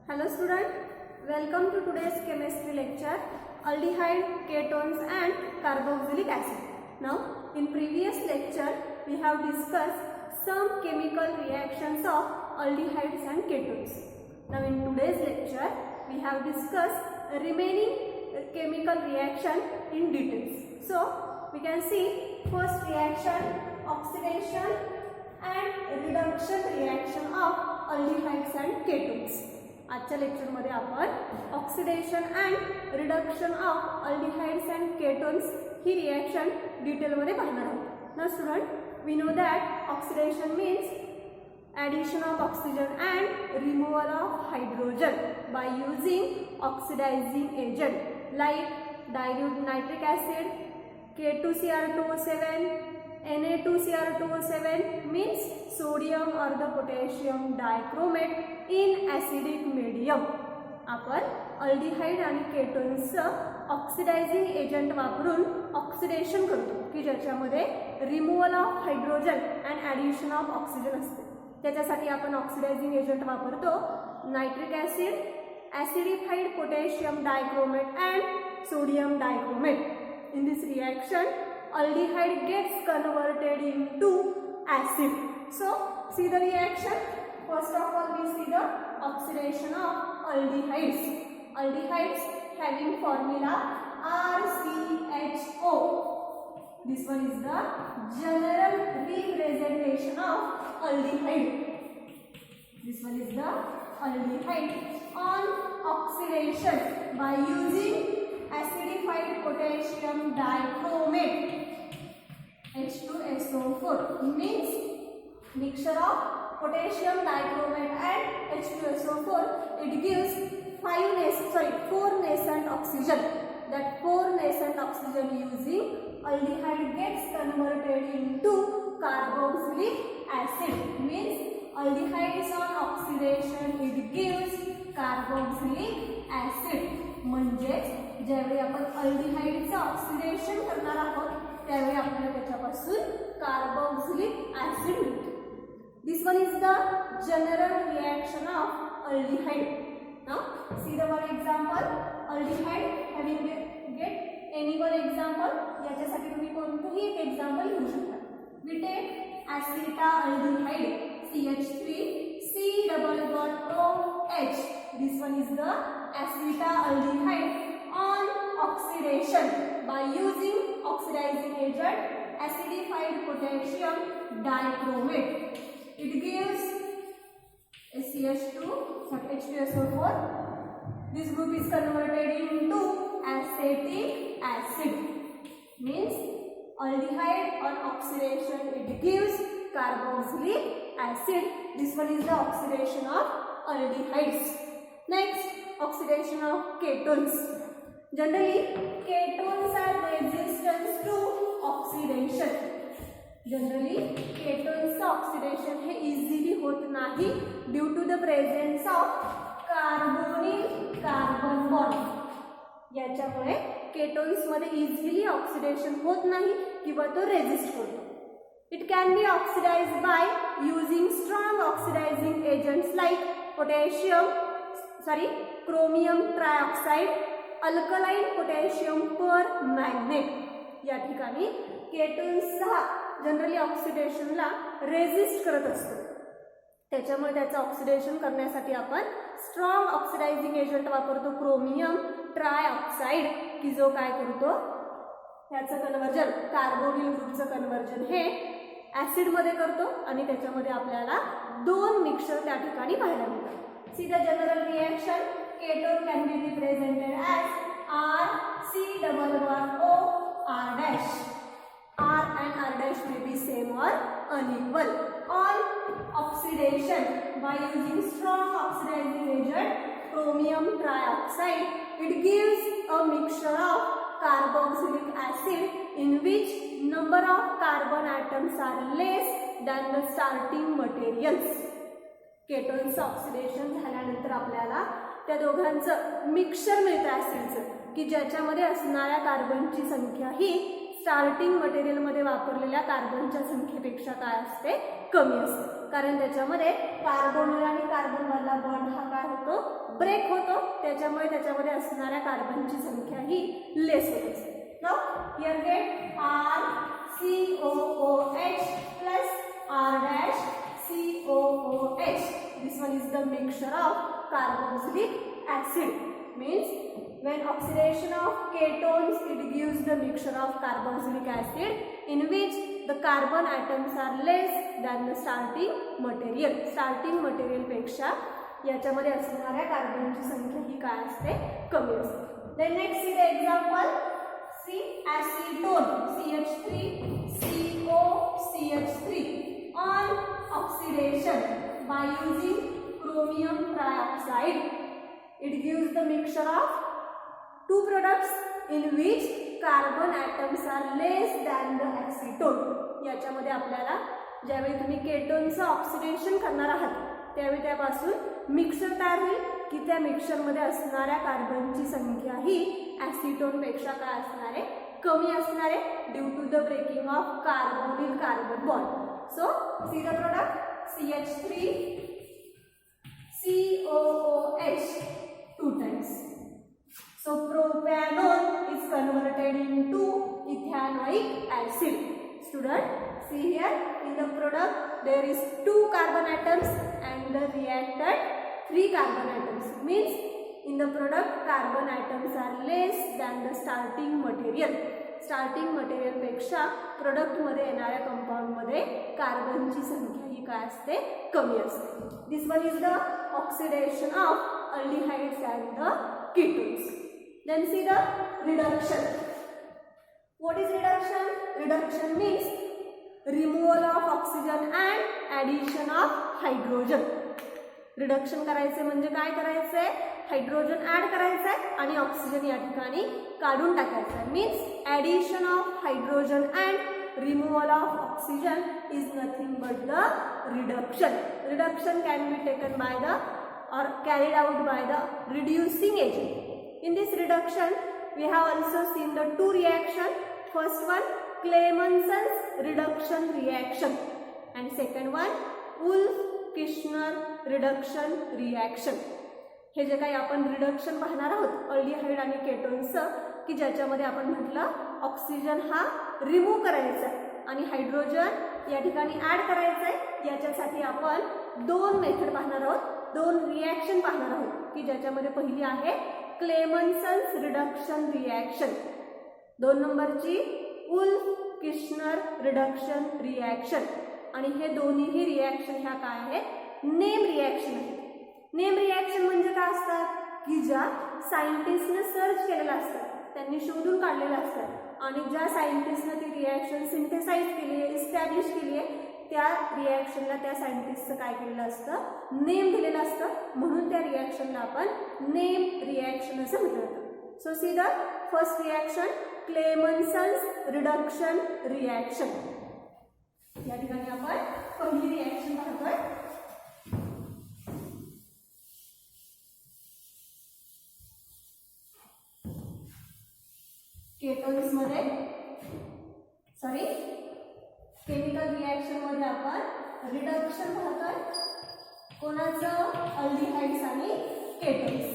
Hello student, welcome to today's chemistry lecture, aldehyde, ketones and carboxylic acid. Now, in previous lecture, we have discussed some chemical reactions of aldehydes and ketones. Now, in today's lecture, we have discussed remaining chemical reaction in details. So, we can see first reaction, oxidation and reduction reaction of aldehydes and ketones. आजच्या lecture मध्ये आपण oxidation and reduction of aldehydes and ketones ही reaction detail मध्ये पाहणार आहोत. ना student, we know that oxidation means addition of oxygen and removal of hydrogen by using oxidizing agent like dilute nitric acid, K2Cr2O7, Na2Cr2O7 means sodium or the potassium dichromate in acidic medium. आपण aldehyde आणि केटोन्सचं oxidising agent वापरून oxidation करतो की ज्याच्यामध्ये removal of hydrogen and addition of oxygen असते. त्याच्यासाठी आपण ऑक्सिडायझिंग एजंट वापरतो nitric acid, acidified potassium dichromate and sodium dichromate. In this reaction aldehyde gets converted into acid. So see the reaction. First of all, we see the oxidation of aldehydes. Aldehydes having formula RCHO. This one is the general representation of aldehyde. This one is the aldehyde. On oxidation by using acidified potassium dichromate H2SO4 means mixture of potassium dichromate and H2SO4. It gives 4 nascent oxygen. That 4 nascent oxygen using aldehyde gets converted into carboxylic acid. Means aldehyde is on oxidation, it gives carboxylic acid. म्हणजेच ज्यावेळी आपण अल्डिहाइडचं oxidation करणार आहोत त्यावेळी आपल्याला त्याच्यापासून carboxylic acid मिळतो. This one is the general reaction of aldehyde. Now see the one example. Aldehyde having get any one example. याच्यासाठी तुम्ही कोणतेही एक एक्झाम्पल घेऊ शकता. We take acetaldehyde CH3 C double bond OH. This one is the acetaldehyde. On oxidation by using oxidizing agent acidified potassium dichromate, it gives a H2SO4. This group is converted into acetic acid. Means aldehyde on oxidation it gives carboxylic acid. This one is the oxidation of aldehydes. Next, oxidation of ketones. Generally, ketones are resistant to oxidation. Generally, ketones oxidation हे easily होत नाही due to the presence of carbonyl carbon bond. याच्यामुळे ketones मध्ये easily oxidation होत नाही किंवा तो resist होतो. It can be oxidized by using strong oxidizing agents like chromium trioxide, alkaline potassium permanganate. या ठिकाणी केटोन्स हा जनरली ऑक्सिडेशनला रेजिस्ट करत असतो. त्याच्यामुळे त्याचं ऑक्सिडेशन करण्यासाठी आपण स्ट्रॉंग ऑक्सिडायझिंग एजंट वापरतो क्रोमियम ट्रायऑक्साइड की जो काय करतो त्याचं कन्वर्जन कार्बोनिल ग्रुपचं कन्वर्जन हे ऍसिड मध्ये करतो आणि त्याच्यामध्ये आपल्याला दोन मिक्सचर त्या ठिकाणी पाहायला मिळतात. C the general reaction. Ketone can be represented as RC_O R'. R and R' may be same or unequal. On oxidation by using strong oxidizing agent chromium trioxide, it gives a mixture of carboxylic acid in which number of carbon atoms are less than the starting materials. Ketones oxidation झाल्यानंतर आपल्याला त्या दोघांचं mixture मिळतं ऍसिडचं की ज्याच्यामध्ये असणाऱ्या कार्बनची संख्या ही starting material मध्ये वापरलेल्या कार्बनच्या संख्येपेक्षा काय असते, कमी असते. कारण त्याच्यामध्ये कार्बोनिल आणि कार्बन मधला बॉन्ड हा काय होतो, ब्रेक होतो. त्याच्यामुळे त्याच्यामध्ये असणाऱ्या कार्बनची संख्या ही लेस होते. Now here get RCOOH plus R-COOH. This one is the mixture of carboxylic acid. Means when oxidation of ketones, it gives the mixture of carboxylic acid in which the carbon atoms are less than the starting material. Starting material पेक्षा याच्यामध्ये असणाऱ्या कार्बनची संख्या ही काय असते, कमी असते. Then next see the example. See acetone CH3COCH3 on oxidation by using chromium trioxide. It gives the mixture of two products in which carbon atoms are less than the acetone. याच्यामध्ये आपल्याला ज्यावेळी तुम्ही केटोनचं ऑक्सिडेशन करणार आहात त्यावेळी त्यापासून mixer तयार होईल की त्या मिक्सरमध्ये असणाऱ्या कार्बनची संख्या ही ॲसिटोन पेक्षा काय असणार आहे, कमी असणार आहे, due to the breaking of carbonyl carbon bond. So see the product CH3COOH 2 times. So propanone is converted into ethanoic acid. Student, see here in the product there is 2 carbon atoms and the reactant 3 carbon atoms. Means in the product carbon atoms are less than the starting material. Starting material पेक्षा product मध्ये येणाऱ्या compound मध्ये कार्बनची संख्या ही काय असते, कमी असते. This one is the oxidation of aldehydes and the ketones. Then see the reduction. What is reduction? Reduction means removal of oxygen and addition of hydrogen. Reduction करायचे म्हणजे काय करायचंय, हायड्रोजन ऍड करायचंय आणि ऑक्सिजन या ठिकाणी काढून टाकायचं आहे. Means addition of hydrogen and removal of oxygen is nothing but the reduction. Reduction can be taken by the or carried out by the reducing agent. In this reduction, we have also seen the two reaction. First one, Clemenson's reduction reaction, and second one, Wolff-Kishner reduction reaction. हे जे काही आपण reduction पाहणार आहोत aldehyde आणि केटोनचं, की ज्याच्यामध्ये आपण म्हटलं ऑक्सिजन हा रिमूव्ह करायचा आणि हायड्रोजन या ठिकाणी ऍड करायचं आहे. याच्यासाठी आपण दोन मेथड पाहणार आहोत, दोन रिॲक्शन पाहणार आहोत, की ज्याच्यामध्ये पहिली आहे क्लेमन्सन्स रिडक्शन रिॲक्शन, 2 नंबरची वुल्फ-किश्नर रिडक्शन रिॲक्शन. आणि हे दोन्हीही रिॲक्शन ह्या काय आहेत, नेम रिॲक्शन आहेत. नेम रिॲक्शन म्हणजे काय असतात, की ज्या सायंटिस्टने सर्च केलेल्या असतात, त्यांनी शोधून काढलेल्या असतात आणि ज्या सायंटिस्टने ती रिॲक्शन सिंथेसाइज केली आहे, इस्टॅब्लिश केली आहे, त्या रिॲक्शनला त्या सायंटिस्टचं काय केलेलं असतं, नेम दिलेलं असतं. म्हणून त्या रिॲक्शनला आपण नेम रिॲक्शन असं म्हटलं जातं. So see the first reaction, Clemmensen's reduction reaction. या ठिकाणी आपण पहिली रिॲक्शन पाहतोय. केटोन्स मध्ये केमिकल रिॲक्शन मध्ये आपण रिडक्शन पाहतोय. कोणाचं, अल्डिहाइड्स आणि केटोन्स.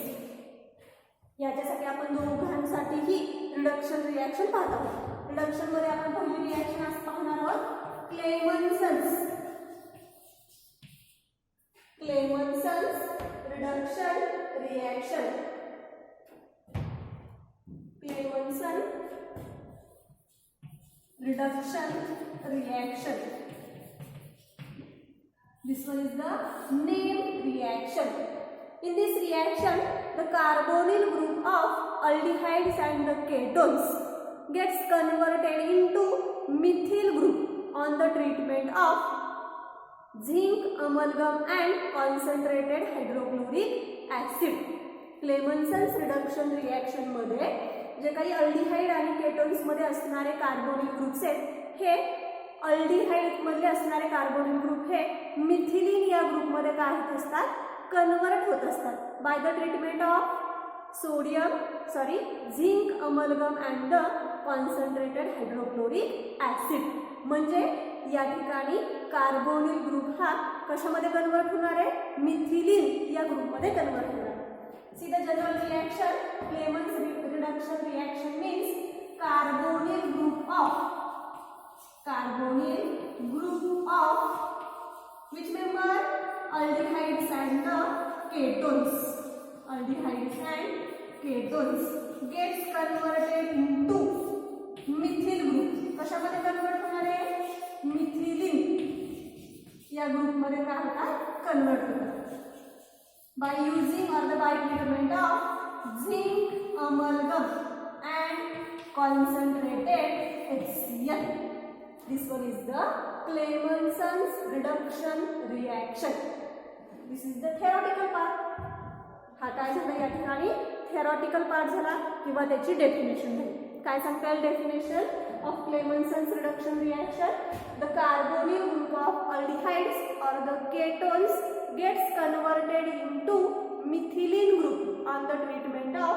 याच्यासाठी आपण दोघांसाठीही रिडक्शन रिॲक्शन पाहत आहोत. रिडक्शन मध्ये आपण पहिली रिॲक्शन आज पाहणार आहोत Clemmensen's reduction reaction. Clemmenson reduction reaction. This one is the name reaction. In this reaction, the carbonyl group of aldehydes and the ketones gets converted into methyl group on the treatment of zinc amalgam and concentrated hydrochloric acid. Clemenson's reduction reaction मध्ये जे काही aldehyde आणि ketones मध्ये असणारे carbonyl groups आहेत, हे aldehyde मध्ये असणारे कार्बोनिल ग्रुप हे मिथिलीन या ग्रुप मध्ये काय होत असतात, कन्वर्ट होत असतात by the treatment of zinc amalgam and the concentrated hydrochloric acid. म्हणजे या ठिकाणी कार्बोनिल ग्रुप हा कशामध्ये कन्वर्ट होणार आहे, मिथिलीन या ग्रुपमध्ये कन्वर्ट होणार आहे. C the general reaction, Clemens reduction reaction means carbonyl group of which member, aldehydes and the ketones, gets converted into methyl group. कशामध्ये कन्वर्ट होणार आहे, मिथिलीन या ग्रुप मध्ये काय होतात, कन्वर्ट होतात. by using or the by treatment of zinc amalgam and concentrated HCl. This one is the Clemenson's reduction reaction. This is the theoretical part. हा काय झाला या ठिकाणी, theoretical part झाला किंवा त्याची डेफिनेशन झाली. काय सांगता येईल definition of Clemenson's reduction reaction? The carbonyl group of aldehydes or the ketones gets converted into methylene group on the treatment of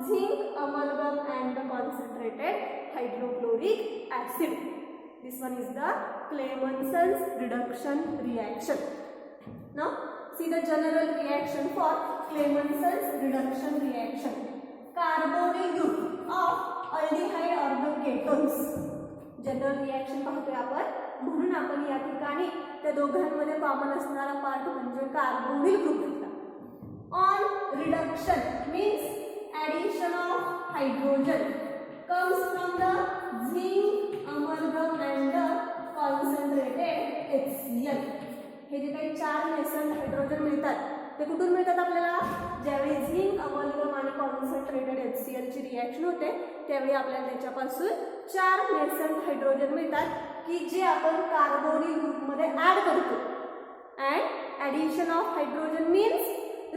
zinc amalgam and the concentrated hydrochloric acid. This one is the Clemenson's reduction reaction. Now see the general reaction for Clemenson's reduction reaction. Carbonyl group of aldehyde or the ketones. General reaction पाहतोय आपण, म्हणून आपण या ठिकाणी त्या दोघांमध्ये common असणारा part म्हणजे कार्बोनिल ग्रुप घेतला. On reduction means addition of hydrogen comes from the zinc amalgam and the concentrated HCl. हे जे काही 4 नेसंट हायड्रोजन मिळतात ते कुठून मिळतात आपल्याला, ज्यावेळी झिंक अमलगम आणि कॉन्सन्ट्रेटेड HCl ची रिएक्शन होते त्यावेळी आपल्याला त्याच्यापासून 4 नेसंट हायड्रोजन मिळतात की जे आपण कार्बोनिल ग्रुपमध्ये ऍड करतो. And addition of hydrogen means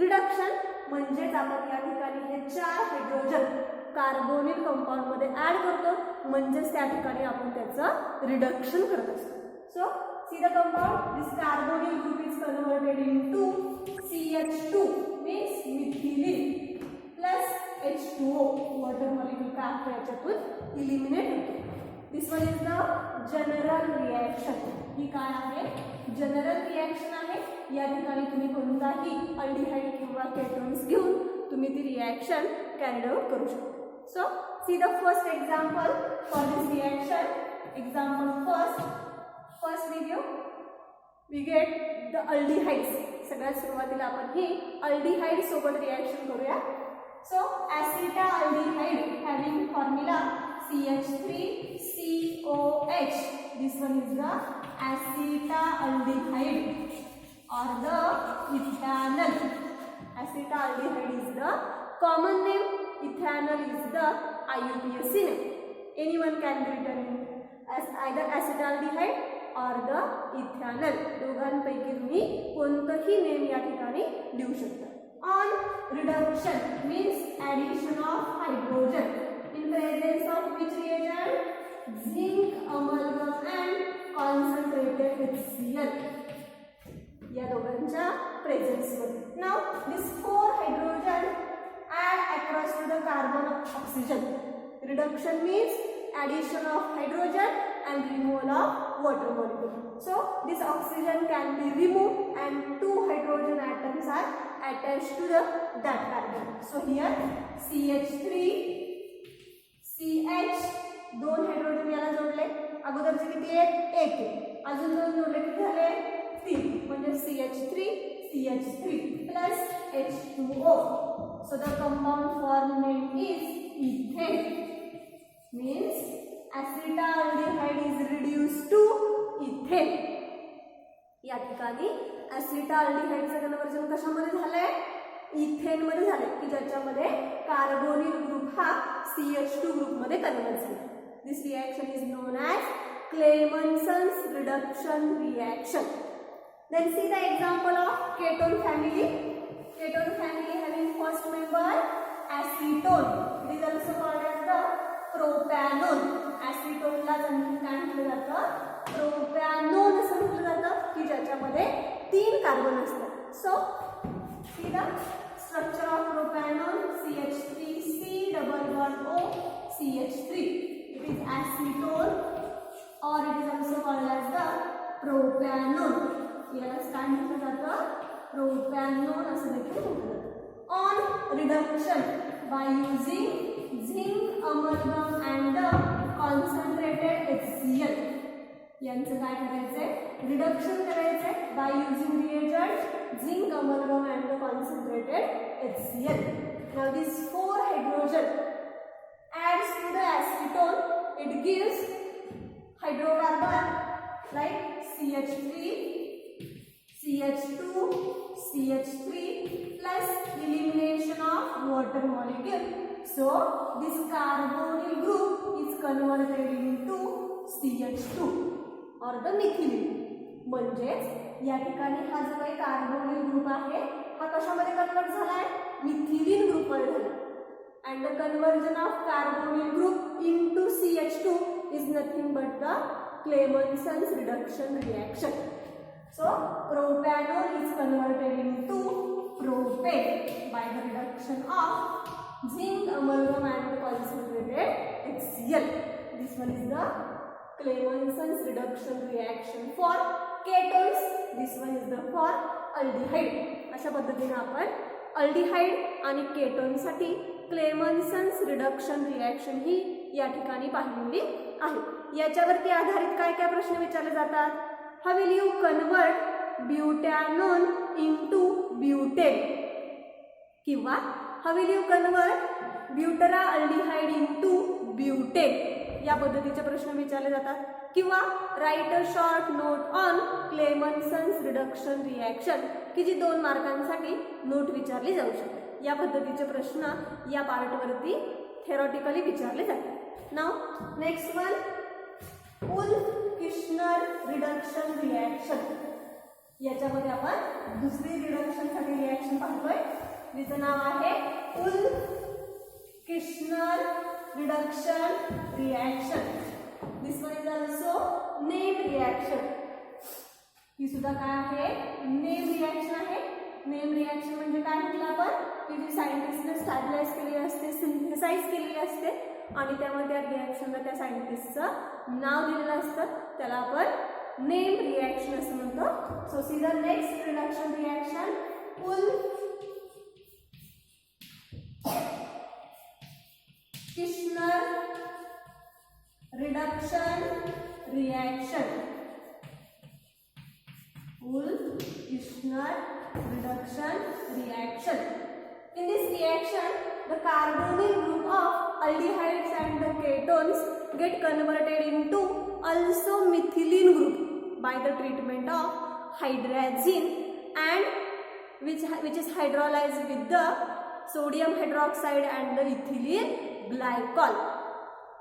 reduction, म्हणजेच आपण या ठिकाणी हे 4 हायड्रोजन कार्बोनिल कंपाऊंड मध्ये ऍड करतो, म्हणजेच त्या ठिकाणी आपण त्याचं रिडक्शन करत असतो. So see the compound, this carbonyl group is converted into CH2 means methylene plus H2O, water molecule का आपको याच्यातून eliminate होतो. This one is the general reaction. ही काय आहे, जनरल रिएक्शन आहे. या ठिकाणी तुम्ही कोणताही अल्डिहाइड किंवा केटोन्स घेऊन तुम्ही ती रिएक्शन कॅरी आउट करू शकता. So see the first example for this reaction. Example first video we get the aldehydes. सगळ्यात सुरुवातीला आपण ही अल्डिहाइड सोबत रिएक्शन करूया. So acetaldehyde having formula CH3COH. This one is the acetaldehyde or the ethanol. Acetaldehyde is the common name, ethanol is the IUPAC name. Anyone can be written as either acetaldehyde or the ethanol. दोघांपैकी तुम्ही कोणतंही name या ठिकाणी लिहू शकता. On reduction means addition of hydrogen in presence of which reagent, zinc amalgam and concentrated HCl. या दोघांच्या presence मध्ये. Now this 4 hydrogen add across to the carbon of oxygen. Reduction means addition of hydrogen and removal of water molecule. So this oxygen can be removed and 2 hydrogen atoms are attached to that carbon. So here CH3 CH 2 hydrogen याला जोडले, अगोदरचे किती आहेत, 1 आहे, अजून 2 जोडले किती झाले, 3, म्हणजे CH3 CH3 plus H2O. So the compound formed name is ethane. Means acetaldehyde is reduced to ethane. या ठिकाणी acetaldehydeचं कन्वर्जन कशामध्ये झालंय, इथेन मध्ये झाले की ज्याच्यामध्ये कार्बोनिल ग्रुप हा CH2 ग्रुप मध्ये कन्वर्ट झाला. This reaction is known as Clemenson's reduction reaction. Then see the example of ketone family. Ketone family having first member acetone. It is also called as the propanone. Acetone ला काय म्हटलं जातं, प्रोपॅनोन असं म्हटलं जातं की ज्याच्यामध्ये 3 कार्बन असतात. So see the structure of propanone, CH3C double bond O CH3. It is acetone or it is also called as the propanone. यालाच काय म्हटलं जातं, propanone असं देखील म्हटलं जातं. On reduction by using zinc amalgam and the concentrated HCl. यांचं काय करायचंय, रिडक्शन करायचंय by using reagent zinc amalgam and the concentrated HCl. Now this 4 hydrogen adds to the acetone. It gives hydrocarbon like CH3, CH2, CH3 plus elimination of water molecule. So this carbonyl group is converted into CH2 or the methylene. म्हणजेच या ठिकाणी हा जो काही carbonyl group आहे हा कशामध्ये convert झालाय, मिथिलीन ग्रुप मध्ये झाला. And the conversion of carbonyl group into CH2 is nothing but the Clemmensen's reduction reaction. So propanol is converted into propane by the reduction of zinc amalgam and the concentrated HCl. This one is the Clemenson's reduction reaction for ketones. This one is the for aldehyde. अशा पद्धतीने आपण aldehyde आणि ketone साठी क्लेमन्सन्स reduction reaction ही या ठिकाणी पाहिलेली आहे. याच्यावरती आधारित काय काय प्रश्न विचारले जातात. How will you convert butanone into butane, किंवा how will you convert butyraldehyde into butane, या पद्धतीचे प्रश्न विचारले जातात. किंवा write a short note on Clemmensen's reduction reaction, की जी 2 मार्कांसाठी नोट विचारली जाऊ शकते. या पद्धतीचे प्रश्न या पार्टवरती थेरॉटिकली विचारले जातात. Now next one, Wolff Kishner reduction reaction. याच्यामध्ये आपण दुसरी रिडक्शन साठी रिएक्शन पाहतोय, जिचं नाव आहे उल्फ-किर्शनर reduction reaction. This one is also name reaction. ही सुद्धा काय आहे, नेम रिएक्शन आहे. नेम रिएक्शन म्हणजे काय म्हटलं आपण, की जी सायंटिस्टने स्टॅबिलाइज केलेली असते, सिंथेसाइज केलेली असते आणि त्यामुळे त्या रिएक्शनला त्या सायंटिस्टचं नाव दिलेलं असतं, त्याला आपण नेम रिएक्शन असं म्हणतो. So see the next reduction reaction, Kirshner reduction reaction. Kirshner reduction reaction. In this reaction, the carbonyl group of aldehydes and the ketones get converted into also methylene group by the treatment of hydrazine, and which is hydrolyzed with the sodium hydroxide and the ethylene glycol.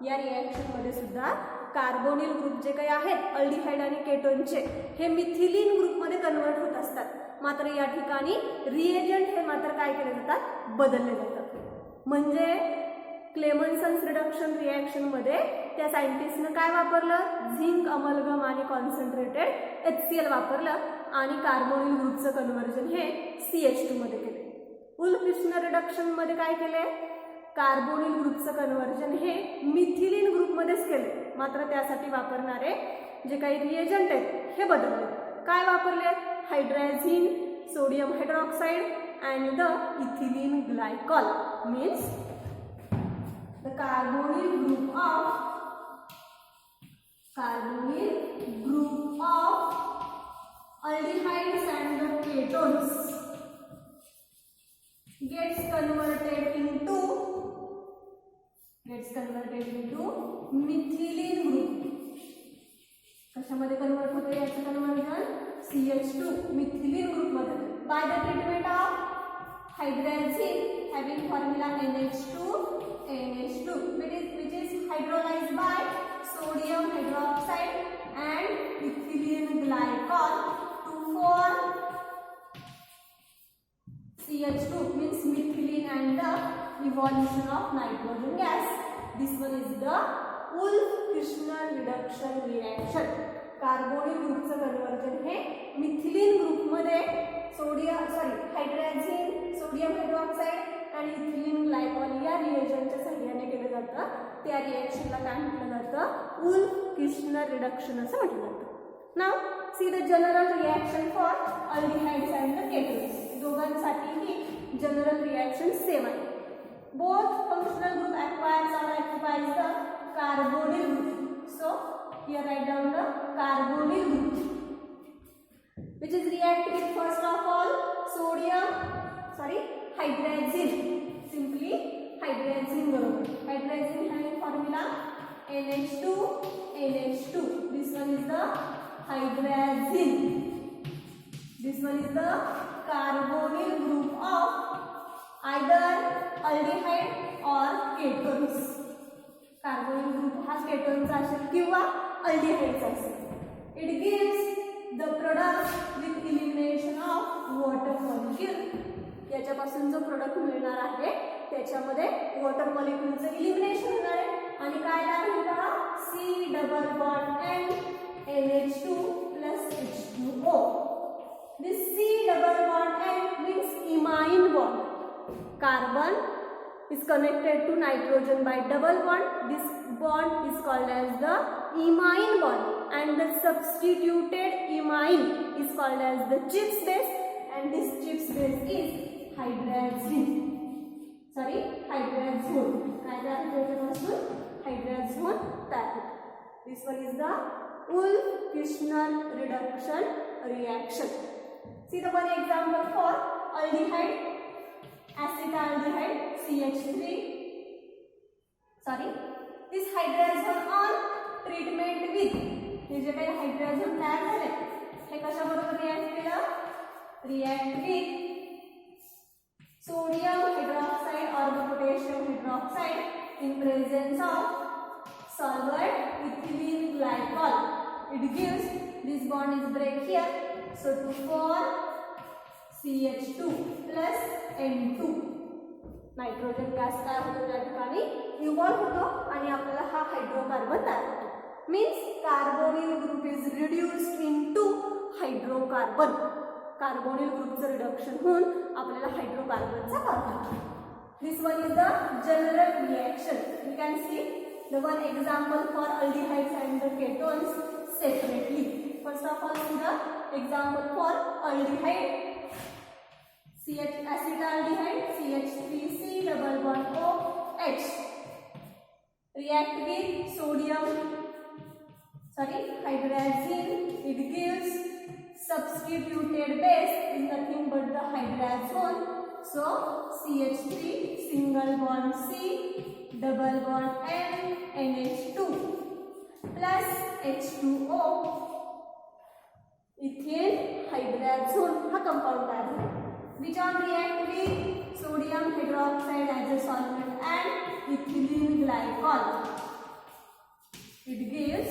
या reaction मध्ये सुद्धा carbonyl group जे काही आहेत aldehyde आणि केटोनचे हे methylene group मध्ये convert होत असतात. मात्र या ठिकाणी रिएजंट हे मात्र काय केले जातात, बदलले जातात. म्हणजे क्लेमन्सन्स रिडक्शन रिएक्शन मध्ये त्या सायंटिस्टने काय वापरलं, झिंक अमलगम आणि कॉन्सन्ट्रेटेड HCl वापरलं आणि कार्बोनिल ग्रुपचं कन्वर्जन हे CH2 मध्ये केले. उल्फ-किर्शनर रिडक्शन मध्ये काय केले, कार्बोनिल ग्रुपचं कन्वर्जन हे मिथिलीन ग्रुपमध्येच केले. मात्र त्यासाठी वापरणारे जे काही रिएजंट आहेत हे बदलले. काय वापरले, हायड्राझिन, sodium hydroxide and the ethylene glycol. Means the carbonyl group of aldehydes and the ketones gets converted into methylene group. कशामध्ये कन्वर्ट होते याचं कन्वर्जन, CH2 मिथिलीन ग्रुप मध्ये, by the treatment of हायड्राझिन having formula NH2 which is hydrolyzed by sodium hydroxide and ethylene glycol to form CH2, means methylene and the evolution of nitrogen gas. This one is the Wolff Kishner reduction reaction. Carbonyl ग्रुपचं conversion हे methylene ग्रुपमध्ये hydrazine, sodium hydroxide आणि ethylene glycol या रिएजंटच्या सहाय्याने केलं जातं. त्या रिएक्शनला काय म्हटलं जातं? उल्फ-किर्शनर रिडक्शन असं म्हटलं जातं. Now see the general reaction for aldehydes and the ketones. दोघांसाठीही जनरल रिएक्शन सेम आहे. Both functional group acquires or occupies the carbonyl group. So here write down the carbonyl group, which is react with first of all hydrazine. Simply hydrazine बरोबर. Hydrazine having formula NH2 NH2. This one is the hydrazine. This one is the carbonyl group of either aldehyde or ketones. Carbonyl group हा केटोनचा असेल किंवा अल्डिहाइडचा असेल. It gives the product with elimination of water molecule. याच्यापासून जो product मिळणार आहे त्याच्यामध्ये water मॉलिक्यूलचं elimination होणार आहे आणि काय लागेल बघा C double bond N NH2 plus H2O. This C double bond N means imine bond. Carbon is connected to nitrogen by double bond. This bond is called as the imine bond, and the substituted imine is called as the Gibbs base, and this Gibbs base is hydrazine. Hydrazone. Hydrazone type. This one is the Wolff-Kishner reduction reaction. See the one example for aldehyde. Acetaldehyde CH3. This hydrazone on treatment with. हे जे काही hydrogen तयार झाले हे कशाबरोबर react केलं? React with sodium hydroxide और potassium hydroxide in presence of solvent ethylene glycol. It gives this bond is break here, so to form CH2 plus N2. Nitrogen gas तयार होतो त्या ठिकाणी इव्हॉल्व होतो आणि आपल्याला हा हायड्रोकार्बन तयार होतो. Means carbonyl group is reduced into hydrocarbon. Carbonyl ग्रुपचं रिडक्शन होऊन आपल्याला हायड्रोकार्बनचा form. This one is the general reaction. You can see the one example for aldehydes and the ketones separately. First of all see the example for aldehyde acetaldehyde CH3C double bond OH react with hydrazine. It gives substituted base is nothing but the hydrazone. So CH3 single bond C double bond N NH2 plus H2O ethane हायड्राझोन हा compound तयार झाला. which on react with sodium hydroxide as a solvent and ethylene glycol. It gives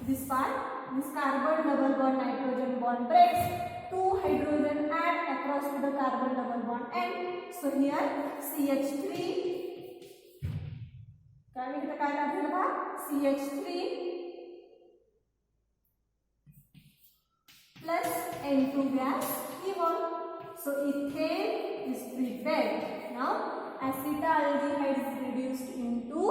this part, this carbon double bond nitrogen bond breaks, two hydrogen add across to the carbon double bond and so here CH3 काय लागेल बा CH3 plus N2 gas evolve. So ethane is prepared. Now acetaldehyde is reduced into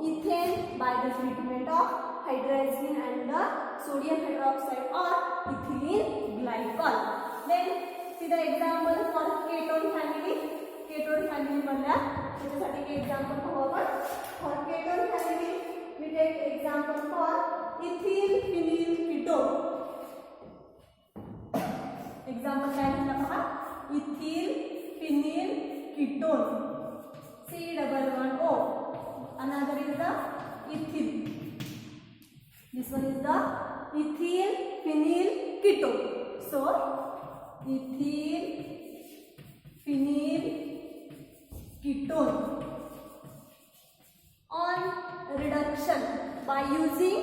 ethane by the treatment of hydrazine and the sodium hydroxide or ethylene glycol. Then see the example for ketone family. Ketone family मधल्या त्याच्यासाठी एक example पाहू आपण. For ketone family we take example for ethyl phenyl ketone. Example काय दिला पहा ethyl phenyl ketone C double bond O. Another is the ethyl. This one is the ethyl phenyl ketone. So ethyl phenyl ketone on reduction by using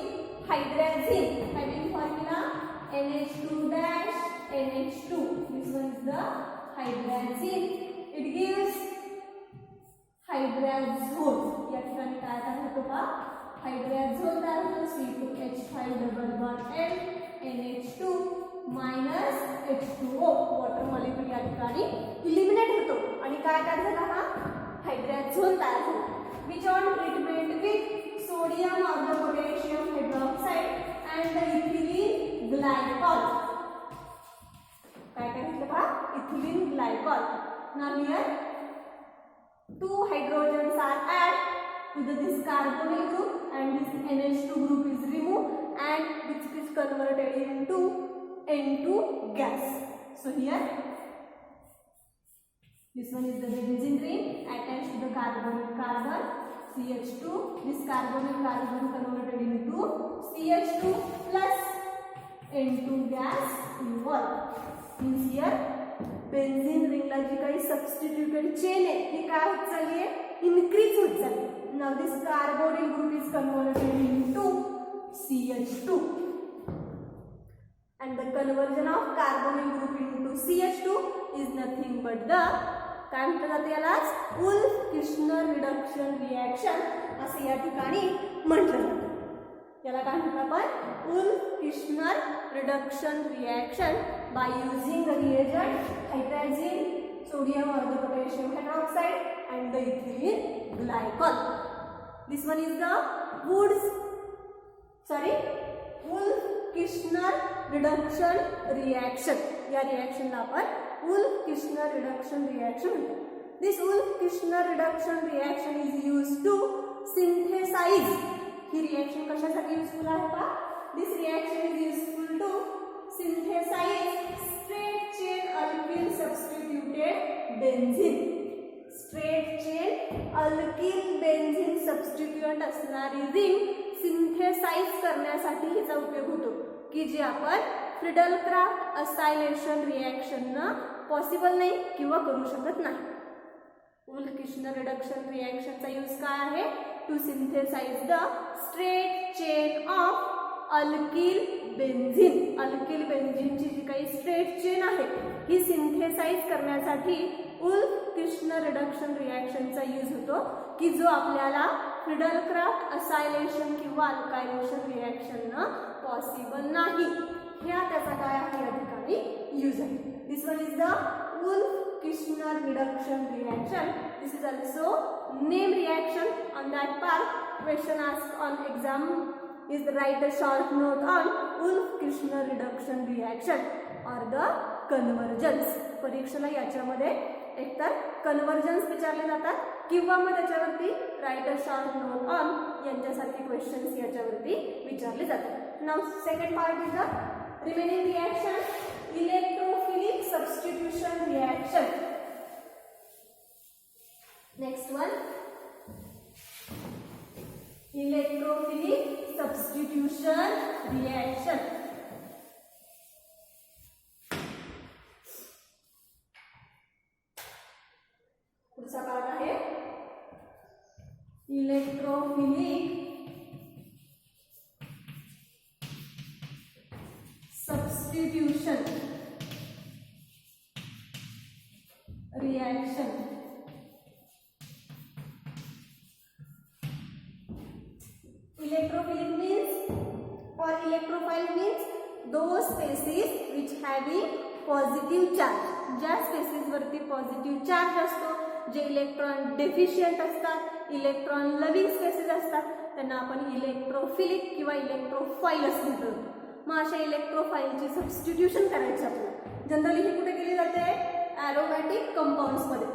hydrazine having formula NH2 dash NH2. This one is the hydrazine. It gives hydrazone. या ठिकाणी काय तयार होतो पहा hydrazone तयार होतो C2H5 double bond N NH2 minus H2O. Water molecule या ठिकाणी इलिमिनेट होतो आणि काय काय तयार झाला हा हायड्रॅझोन तयार झाला. Which on treatment with sodium or the potassium hydroxide and the ethylene glycol. काय काय घेतलं पहा ethylene glycol. Now here 2 hydrogens are added to this carbonyl group and this NH2 group is removed and which is converted into N2 gas. So here this one is the benzene ring attached to the carbonyl carbon CH2. This carbonyl carbon converted into CH2 plus N2 gas involved. Means here benzene रिंगला जी काही substituted chain आहे ती काय होत चालली आहे increase होत चालली. Now this carbonyl group is converted into CH2 and the conversion of carbonyl group into CH2 is nothing but the काय म्हटलं जाते यालाच वुल्फ-किर्शनर रिडक्शन रिॲक्शन असं या ठिकाणी म्हटलं जातं. याला काय म्हणतात आपण Wolff Kishner reduction reaction by using the reagent hydrazine, sodium or the potassium hydroxide and the ethylene glycol. This one is the Wolff-Kishner reduction reaction. या reaction ला आपण Wolff-Kishner reduction reaction म्हणतो. This Wolff-Kishner reduction reaction is used to synthesize. He reaction कशासाठी useful आहे पहा? This reaction is useful to synthesize straight chain alkyl substituted benzene. Straight chain alkyl benzene substituent असणारी ring synthesise करण्यासाठी हिचा उपयोग होतो की जे आपण फ्रिडल-क्राफ्ट असायलेशन रिॲक्शन न पॉसिबल नाही किंवा करू शकत नाही. वुल्फ-किर्शनर रिडक्शन रिॲक्शनचा यूज काय आहे to synthesise the straight chain of alkyl benzene. Alkyl बेन्झीनची जी काही स्ट्रेट चेन आहे ही सिंथेसाइज करण्यासाठी वुल्फ-किर्शनर रिडक्शन रिॲक्शनचा यूज होतो की जो आपल्याला फ्रिडल-क्राफ्ट असायलेशन किंवा अल्कायलेशन रिॲक्शन पॉसिबल नाही. ह्या त्याचा काय आहे या ठिकाणी यूज आहे. This one is the Wolff Kishner reduction reaction. This is also name reaction. On that part question asked on exam is the write a short note on Wolff-Kishner reduction reaction or the convergence. परीक्षेला याच्यामध्ये एकतर convergence विचारले जातात किंवा मग त्याच्यावरती right a short note on यांच्यासारखे questions याच्यावरती विचारले जातात. Now second part is the remaining reaction electrophilic substitution reaction. Next one electrophilic substitution reaction. पुढचा पार्ट आहे electrophilic substitution reaction. Electrophilic means or electrophile means those species which having positive charge. ज्या spaces वरती positive charge असतो, जे electron deficient असतात, electron loving spaces असतात, त्यांना आपण इलेक्ट्रोफिलिक किंवा इलेक्ट्रोफाइल असं म्हणतो. मग अशा इलेक्ट्रोफाइलची सबस्टिट्यूशन करायची आपल्याला. जनरली ही कुठे केली जाते ॲरोमॅटिक कंपाऊंड्स मध्ये.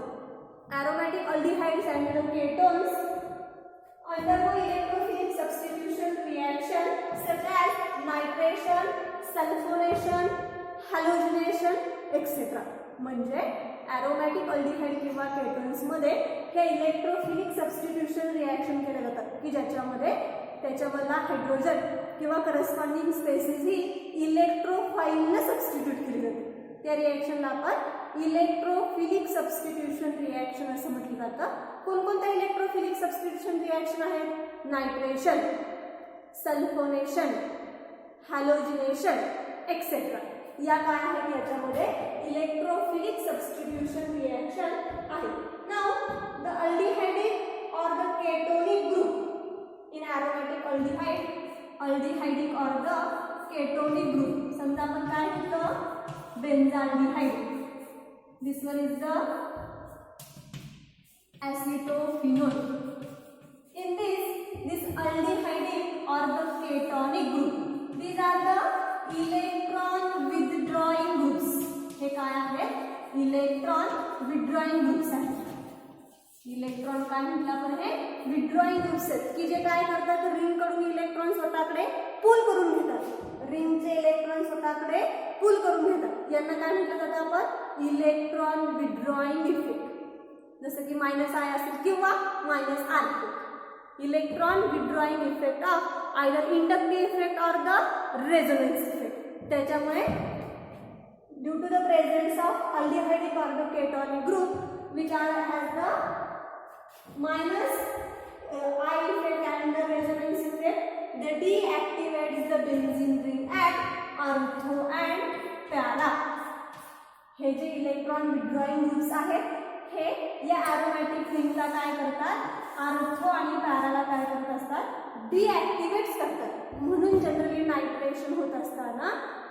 Aromatic aldehydes and ketones undergo electrophilic substitution reaction such as nitration, sulfonation, halogenation etc. म्हणजे aromatic aldehyde किंवा केटोन्स मध्ये हे इलेक्ट्रोफिलिक सबस्टिट्यूशन रिॲक्शन केले जातात की ज्याच्यामध्ये त्याच्यावरला हायड्रोजन किंवा करस्पॉन्डिंग स्पेसिस ही इलेक्ट्रोफाइलने सबस्टिट्यूट केली जाते. त्या रिॲक्शनला आपण इलेक्ट्रोफिलिक सबस्टिट्यूशन रिॲक्शन असं म्हटलं जातं. कोणकोणत्या इलेक्ट्रोफिलिक सबस्टिट्यूशन रिॲक्शन आहेत? Nitration, sulphonation, halogenation etcetera. या काय आहेत याच्यामध्ये इलेक्ट्रोफिलिक सबस्टिट्यूशन रिॲक्शन आहे. Now the aldehydic or the ketonic group in aromatic aldehydic or the ketonic group. समजा आपण काय घेतलं benzaldehyde. This one is the आहे. इलेक्ट्रॉन काय म्हटलं आपण हे विथड्रॉइंग ग्रुप्स आहेत की जे काय करतात रिंग कडून इलेक्ट्रॉन स्वतःकडे पुल करून घेतात. रिंगचे इलेक्ट्रॉन स्वतःकडे पुल करून घेतात. यांना काय म्हटलं जातं आपण इलेक्ट्रॉन विथड्रॉइंग इफेक्ट. जसं की -I असेल किंवा -R. Electron withdrawing effect of either inductive effect or the resonance effect. त्याच्यामुळे due to the presence of aldehydic or ketonic group which are has the -I effect and the resonance effect, they deactivates the benzene ring at ortho and para. हे जे electron withdrawing groups आहेत हे या एरोमॅटिक रिंगला काय करतात ortho आणि पॅराला काय करत असतात डिॲक्टिवेट करतात. म्हणून जनरली नायट्रेशन होत असताना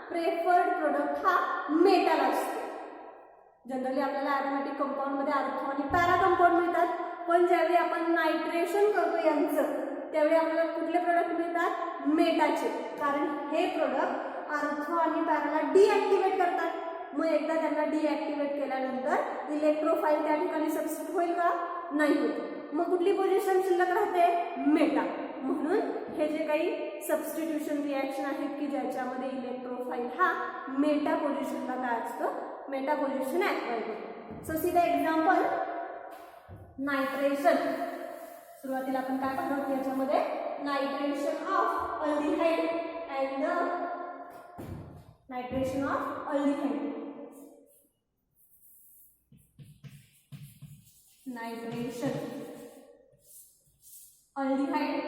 प्रेफर्ड प्रोडक्ट हा मेटल असतो. जनरली आपल्याला एरोमॅटिक कंपाऊंड मध्ये ऑर्थो आणि पॅरा कंपाऊंड मिळतात. पण ज्यावेळी आपण नायट्रेशन करतो यांचं त्यावेळी आपल्याला कुठले प्रोडक्ट मिळतात मेटाचे. कारण हे प्रोडक्ट ऑर्थो आणि पॅराला डिॲक्टिवेट करतात. मग एकदा त्यांना डिॲक्टिवेट केल्यानंतर इलेक्ट्रोफाईल त्या ठिकाणी सबस्टिट्यूट होईल का नाही होत. मग कुठली पोझिशन शिल्लक राहते मेटा. म्हणून हे जे काही सबस्टिट्यूशन रिॲक्शन आहेत की ज्याच्यामध्ये इलेक्ट्रोफाईल हा मेटा पोझिशनला काय असतो मेटा पोझिशन ॲक्वायर करतो. So see the example nitration. सुरुवातीला आपण काय पाहतो याच्यामध्ये nitration of aldehyde and the nitration of aldehyde. Nitration aldehyde,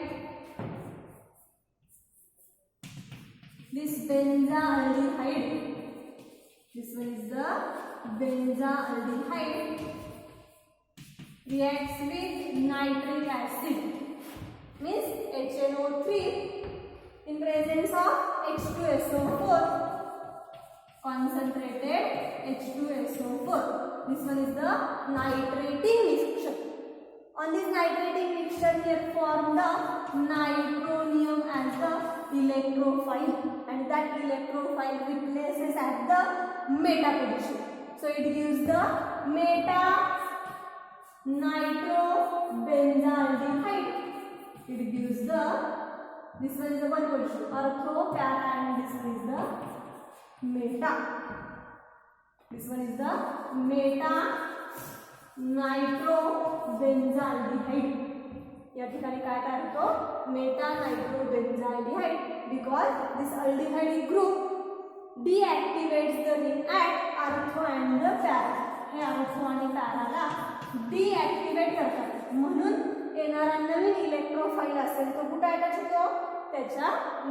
this benzaldehyde, this one is the benzaldehyde, reacts with nitric acid means HNO3 in presence of H2SO4, concentrated H2SO4. This one is the nitrating mixture. On this nitrating mixture we have formed the nitronium as the electrophile, and that electrophile replaces at the meta position. So it gives the meta nitrobenzaldehyde. It gives the, this one is the one position, ortho, para, and this one is the meta. This one is the meta nitrobenzaldehyde. या ठिकाणी काय काय होतो meta nitrobenzaldehyde because this aldehyde group deactivates the ring at ortho and the para. हे ortho आणि पॅराला deactivate करतात. म्हणून येणारा नवीन इलेक्ट्रोफाईल असेल तो कुठे अटॅच होतो त्याच्या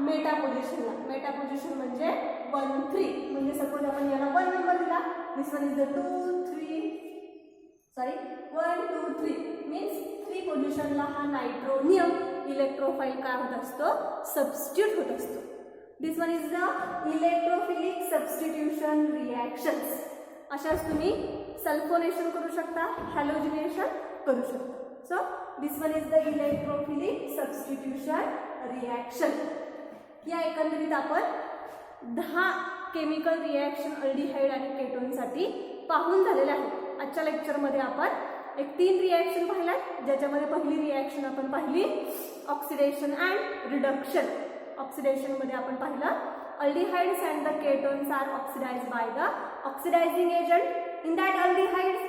मेटा पोझिशनला. मेटा पोझिशन म्हणजे 1 3. म्हणजे सपोज आपण याला 1 नंबर दिला, दिस वन इज द 2 3 1 2 3 मीन्स 3 पोझिशनला हा नायट्रोनियम इलेक्ट्रोफाईल काय होत असतो सबस्टिट्यूट होत असतो. This one is the electrophilic substitution reactions. अशाच तुम्ही सल्फोनेशन करू शकता, हॅलोजिनेशन करू शकता. So this one is the electrophilic substitution reaction. या एकंदरीत आपण 10 केमिकल रिॲक्शन अल्डिहाइड आणि केटोनसाठी पाहून झालेले आहेत. आजच्या लेक्चरमध्ये आपण एक 3 रिॲक्शन पाहिल्यात, ज्याच्यामध्ये पहिली रिॲक्शन आपण पाहिली ऑक्सिडेशन अँड रिडक्शन. ऑक्सिडेशनमध्ये आपण पाहिलं aldehydes and the ketones are oxidized by the oxidizing agent. In that aldehydes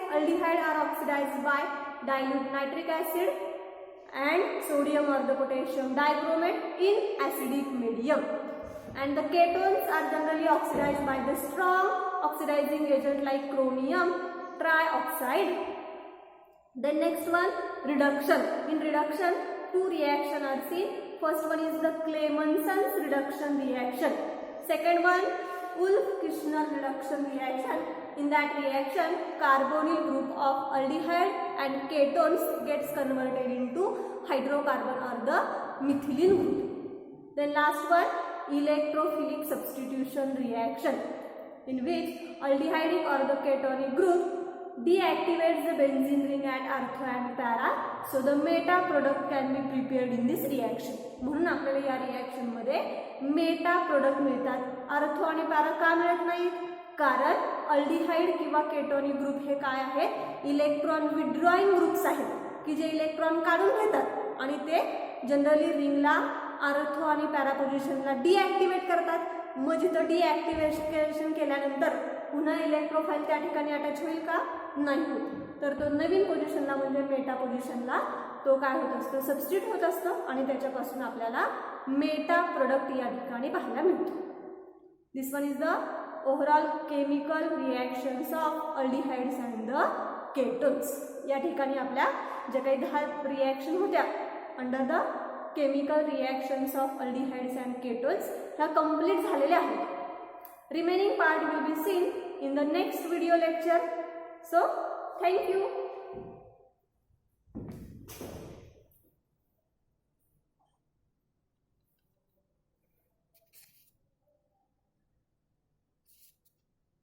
are oxidized by dilute nitric acid and sodium or the potassium dichromate in acidic medium. And the ketones are generally oxidized by the strong oxidizing agent like chromium trioxide. Then next one, reduction. In reduction 2 reactions are seen. First one is the Clemenson's reduction reaction. Second one, Wolff-Kishner reduction reaction. In that reaction, carbonyl group of aldehyde and ketones gets converted into hydrocarbon or the methylene group. Then last one, electrophilic substitution reaction, in which aldehydic or the ketonic group deactivates the benzene ring at ortho and para, so the meta product can be prepared in this reaction. म्हणून आपल्याला या reaction मध्ये Meta product मिळतात. Ortho आणि para का मिळत नाहीत कारण अल्डिहाइड किंवा केटोनिक ग्रुप हे काय आहेत, इलेक्ट्रॉन विथड्रॉइंग ग्रुप्स आहेत की जे इलेक्ट्रॉन काढून घेतात आणि ते जनरली रिंगला आर्थो आणि पॅरा पोझिशनला डिॲक्टिवेट करतात. मग जिथं डिॲक्टिवेशन केल्यानंतर पुन्हा इलेक्ट्रोफाईल त्या ठिकाणी अटॅच होईल का, नाही होत. तर तो नवीन पोझिशनला म्हणजे मेटा पोझिशनला तो काय होत असतं, सबस्टिट्यूट होत असतं आणि त्याच्यापासून आपल्याला मेटा प्रोडक्ट या ठिकाणी पाहायला मिळतो. This one is the overall chemical reactions of aldehydes and the ketones. या ठिकाणी आपल्या ज्या काही 10 रिॲक्शन होत्या under the chemical reactions of aldehydes and ketones ह्या कंप्लीट झालेल्या आहेत. Remaining part will be seen in the next video lecture. So thank you.